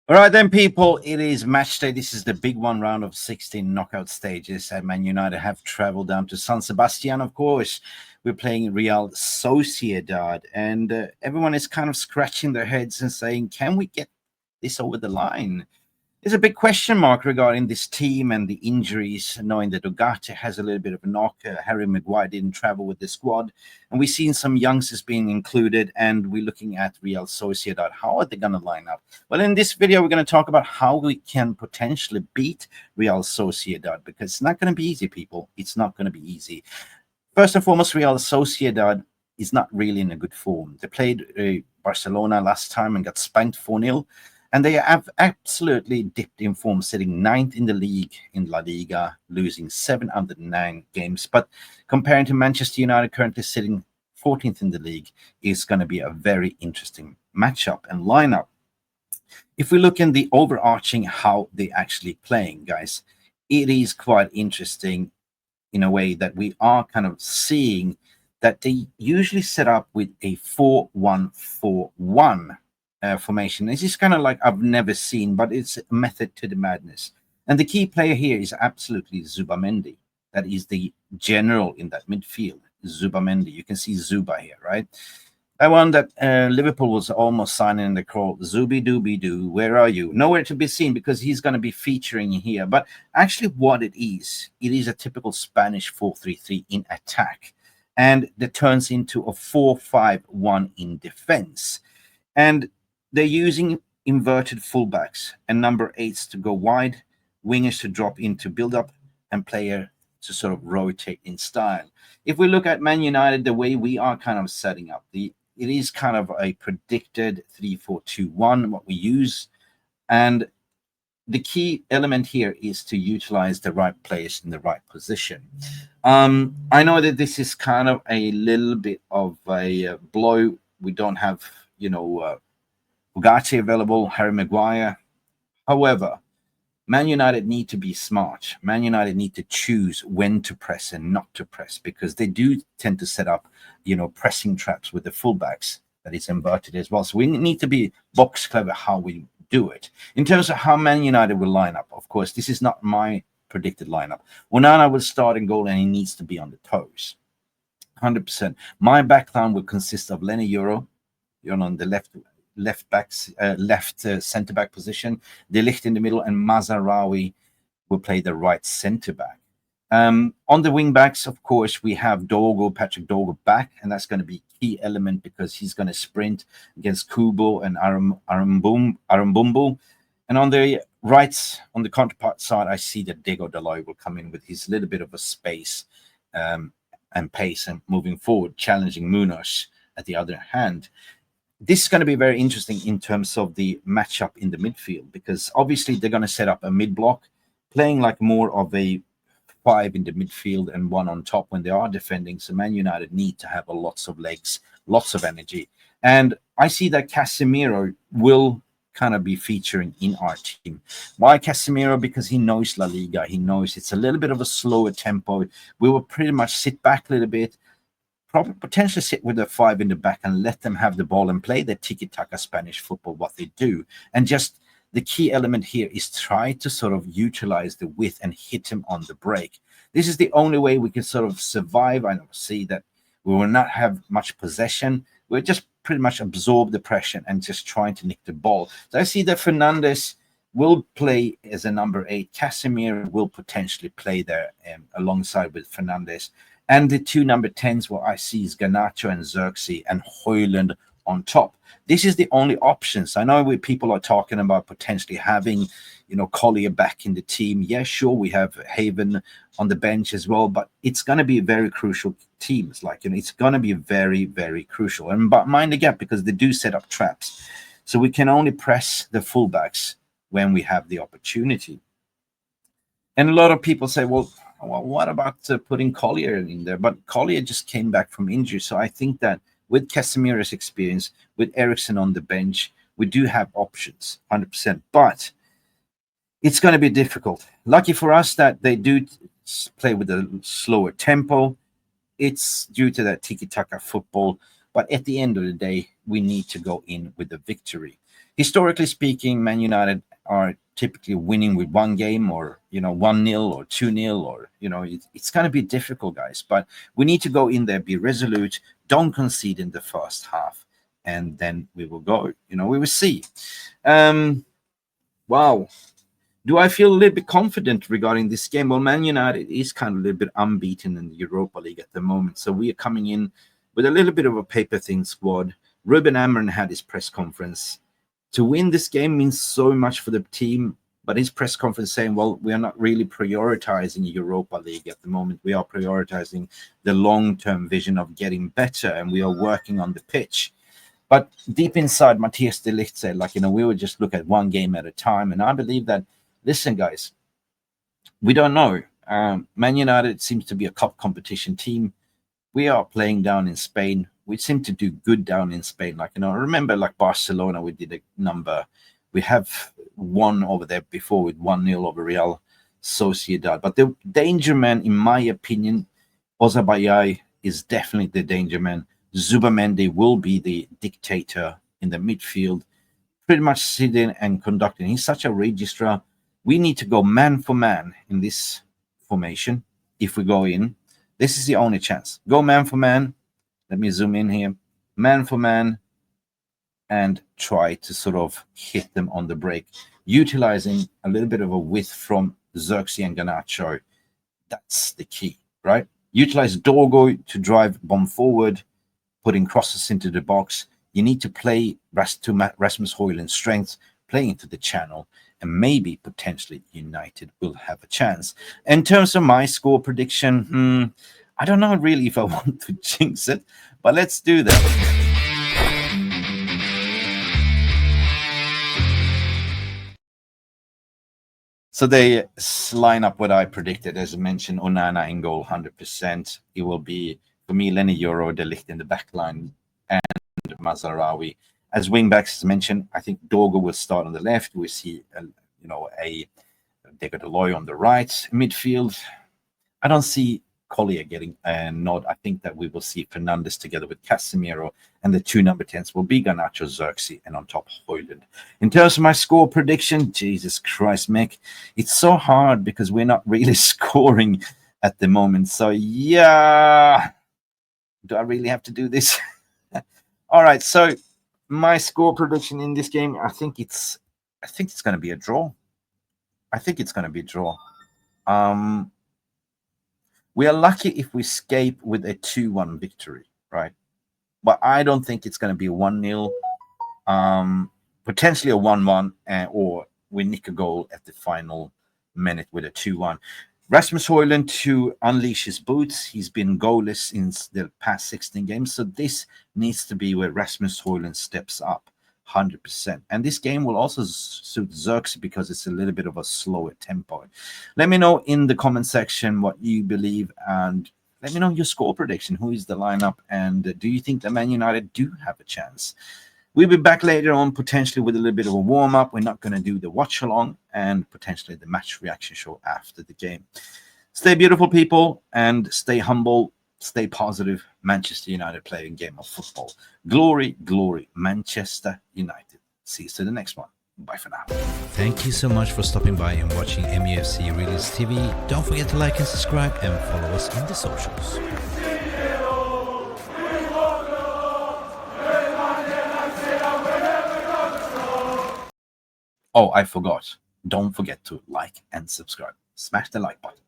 All right then, people, it is match day. This is the big one, round of 16 knockout stages. And Man United have traveled down to San Sebastian, of course. We're playing Real Sociedad, and everyone is kind of scratching their heads and saying, can we get this over the line? There's a big question mark regarding this team and the injuries, knowing that Ugarte has a little bit of a knock. Harry Maguire didn't travel with the squad. And we've seen some youngsters being included, and we're looking at Real Sociedad. How are they going to line up? Well, in this video, we're going to talk about how we can potentially beat Real Sociedad, because it's not going to be easy, people. It's not going to be easy. First and foremost, Real Sociedad is not really in a good form. They played Barcelona last time and got spanked 4-0. And they have absolutely dipped in form, sitting 9th in the league in La Liga, losing 7 out of 9 games. But comparing to Manchester United, currently sitting 14th in the league, is going to be a very interesting matchup and lineup. If we look in the overarching how they actually playing, guys, it is quite interesting in a way that we are kind of seeing that they usually set up with a 4-1-4-1. Formation. This is kind of like I've never seen, but it's a method to the madness. And the key player here is absolutely Zubamendi. That is the general in that midfield, Zubamendi. You can see Zuba here, right? That one that Liverpool was almost signing in the call, Zubi Dooby Doo, where are you? Nowhere to be seen, because he's going to be featuring here. But actually what it is a typical Spanish 4-3-3 in attack. And that turns into a 4-5-1 in defense. And they're using inverted fullbacks and number 8s to go wide, wingers to drop into build-up, and player to sort of rotate in style. If we look at Man United, the way we are kind of setting up, it is kind of a predicted 3-4-2-1, what we use. And the key element here is to utilize the right players in the right position. I know that this is kind of a little bit of a blow. We don't have, Ugarte available, Harry Maguire. However, Man United need to be smart. Man United need to choose when to press and not to press, because they do tend to set up, pressing traps with the fullbacks that is inverted as well. So we need to be box clever how we do it. In terms of how Man United will line up, of course, this is not my predicted lineup. Onana will start in goal, and he needs to be on the toes. 100%. My backline will consist of Lenny Euro, on the left center back position, De Ligt in the middle, and Mazraoui will play the right center back. On the wing backs, of course, we have Patrick Dogo back, and that's going to be a key element because he's going to sprint against Kubo and Arambumbu. And on the right, on the counterpart side, I see that Diego Dalot will come in with his little bit of a space and pace and moving forward, challenging Munoz at the other hand. This is going to be very interesting in terms of the matchup in the midfield, because obviously they're going to set up a mid-block, playing like more of a 5 in the midfield and 1 on top when they are defending. So Man United need to have lots of legs, lots of energy. And I see that Casemiro will kind of be featuring in our team. Why Casemiro? Because he knows La Liga. He knows it's a little bit of a slower tempo. We will pretty much sit back a little bit, probably potentially sit with a 5 in the back and let them have the ball and play the tiki-taka Spanish football, what they do. And just the key element here is try to sort of utilize the width and hit him on the break. This is the only way we can sort of survive. I see that we will not have much possession. We'll just pretty much absorb the pressure and just trying to nick the ball. So I see that Fernandes will play as a number 8. Casemiro will potentially play there alongside with Fernandes. And the 2 number 10s, what I see is Garnacho and Xerxes and Højlund on top. This is the only options. I know people are talking about potentially having, Collier back in the team. Yeah, sure, we have Haven on the bench as well, but it's going to be a very crucial team. It's going to be very, very crucial. And but mind the gap, because they do set up traps. So we can only press the fullbacks when we have the opportunity. And a lot of people say, well, what about putting Collier in there? But Collier just came back from injury. So I think that with Casemiro's experience, with Eriksen on the bench, we do have options, 100%. But it's going to be difficult. Lucky for us that they do play with a slower tempo. It's due to that tiki-taka football. But at the end of the day, we need to go in with the victory. Historically speaking, Man United are typically winning with one game, or 1-0 or 2-0, or it's going to be difficult, guys. But we need to go in there, be resolute, don't concede in the first half, and then we will go. We will see. Wow. Do I feel a little bit confident regarding this game? Well, Man United is kind of a little bit unbeaten in the Europa League at the moment. So we are coming in with a little bit of a paper-thin squad. Ruben Amorim had his press conference. To win this game means so much for the team, but his press conference saying, well, we are not really prioritizing Europa League at the moment. We are prioritizing the long-term vision of getting better, and we are working on the pitch. But deep inside, Matthias de Ligt said, we would just look at one game at a time. And I believe that, listen, guys, we don't know. Man United seems to be a cup competition team. We are playing down in Spain. We seem to do good down in Spain. Remember, Barcelona, we did a number. We have won over there before with 1-0 over Real Sociedad. But the danger man, in my opinion, Osabayai is definitely the danger man. Zubamendi will be the dictator in the midfield, pretty much sitting and conducting. He's such a registrar. We need to go man for man in this formation. If we go in, this is the only chance. Go man for man. Let me zoom in here. Man for man, and try to sort of hit them on the break, utilizing a little bit of a width from Xerxes and Garnacho. That's the key, right? Utilize Dorgo to drive bomb forward, putting crosses into the box. You need to play to Rasmus Højlund's strengths, play into the channel, and maybe potentially United will have a chance. In terms of my score prediction, I don't know really if I want to jinx it, but let's do that. So they line up what I predicted. As I mentioned, Onana in goal, 100%. It will be, for me, Lenny Euro, De Ligt in the back line, and Mazraoui. As wingbacks, as mentioned, I think Dorgo will start on the left. We see, a Dego Deloy on the right. Midfield, I don't see Collier getting a nod. I think that we will see Fernandes together with Casemiro, and the two number 10s will be Garnacho, Xerxes, and on top, Højlund. In terms of my score prediction, Jesus Christ, Mick, it's so hard because we're not really scoring at the moment. So, yeah, do I really have to do this? All right, so my score prediction in this game, I think it's going to be a draw. I think it's going to be a draw. We are lucky if we escape with a 2-1 victory, right? But I don't think it's going to be a 1-0, potentially a 1-1, or we nick a goal at the final minute with a 2-1. Rasmus Højlund to unleash his boots. He's been goalless in the past 16 games, so this needs to be where Rasmus Højlund steps up 100%. And this game will also suit Xerxes because it's a little bit of a slower tempo. Let me know in the comment section what you believe, and let me know your score prediction. Who is the lineup, and do you think that Man United do have a chance? We'll be back later on, potentially with a little bit of a warm-up. We're not going to do the watch-along, and potentially the match reaction show after the game. Stay beautiful, people, and stay humble. Stay positive. Manchester United playing game of football. Glory, glory, Manchester United. See you to the next one. Bye for now. Thank you so much for stopping by and watching Mufc RealistTV. Don't forget to like and subscribe, and follow us on the socials. Oh, I forgot. Don't forget to like and subscribe. Smash the like button.